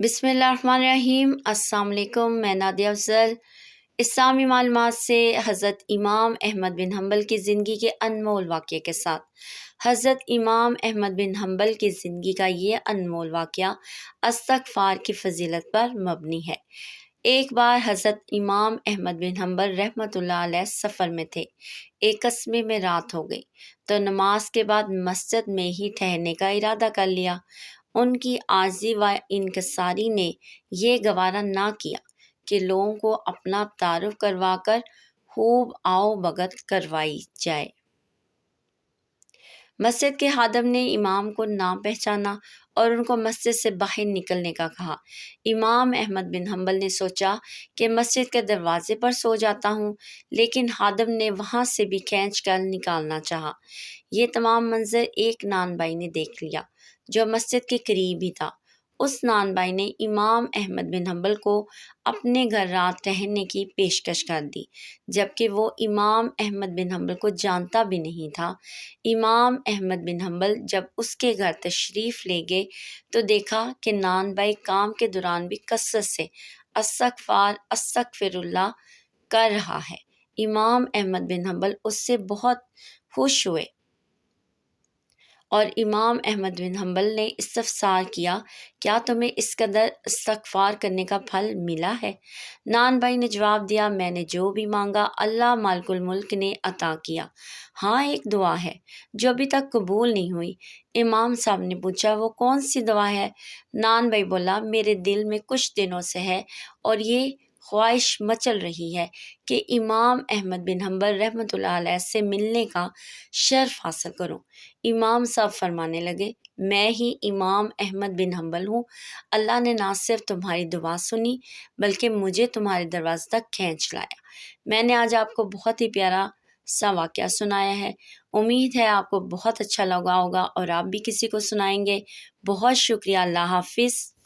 بسم اللہ الرحمن الرحیم۔ السلام علیکم، میں نادیہ افضل اسلامی معلومات سے حضرت امام احمد بن حنبل کی زندگی کے انمول واقعے کے ساتھ۔ حضرت امام احمد بن حنبل کی زندگی کا یہ انمول واقعہ استغفار کی فضیلت پر مبنی ہے۔ ایک بار حضرت امام احمد بن حنبل رحمۃ اللہ علیہ سفر میں تھے۔ ایک قصبے میں رات ہو گئی تو نماز کے بعد مسجد میں ہی ٹھہرنے کا ارادہ کر لیا۔ ان کی عاجزی و انکساری نے یہ گوارا نہ کیا کہ لوگوں کو اپنا تعارف کروا کر خوب آؤ بھگت کروائی جائے۔ مسجد کے خادم نے امام کو نہ پہچانا اور ان کو مسجد سے باہر نکلنے کا کہا۔ امام احمد بن حنبل نے سوچا کہ مسجد کے دروازے پر سو جاتا ہوں، لیکن خادم نے وہاں سے بھی کھینچ کر نکالنا چاہا۔ یہ تمام منظر ایک نان بھائی نے دیکھ لیا جو مسجد کے قریب ہی تھا۔ اس نان بھائی نے امام احمد بن حنبل کو اپنے گھر رات ٹھہرنے کی پیشکش کر دی، جبکہ وہ امام احمد بن حنبل کو جانتا بھی نہیں تھا۔ امام احمد بن حنبل جب اس کے گھر تشریف لے گئے تو دیکھا کہ نان بھائی کام کے دوران بھی کثرت سے استغفر اللہ کر رہا ہے۔ امام احمد بن حنبل اس سے بہت خوش ہوئے اور امام احمد بن حنبل نے استفسار کیا، کیا تمہیں اس قدر استغفار کرنے کا پھل ملا ہے؟ نان بھائی نے جواب دیا، میں نے جو بھی مانگا اللہ مالک الملک نے عطا کیا۔ ہاں، ایک دعا ہے جو ابھی تک قبول نہیں ہوئی۔ امام صاحب نے پوچھا، وہ کون سی دعا ہے؟ نان بھائی بولا، میرے دل میں کچھ دنوں سے ہے اور یہ خواہش مچل رہی ہے کہ امام احمد بن حنبل رحمۃ اللہ علیہ سے ملنے کا شرف حاصل کروں۔ امام صاحب فرمانے لگے، میں ہی امام احمد بن حنبل ہوں۔ اللہ نے نہ صرف تمہاری دعا سنی بلکہ مجھے تمہارے دروازے تک کھینچ لایا۔ میں نے آج آپ کو بہت ہی پیارا سا واقعہ سنایا ہے۔ امید ہے آپ کو بہت اچھا لگا ہوگا اور آپ بھی کسی کو سنائیں گے۔ بہت شکریہ۔ اللہ حافظ۔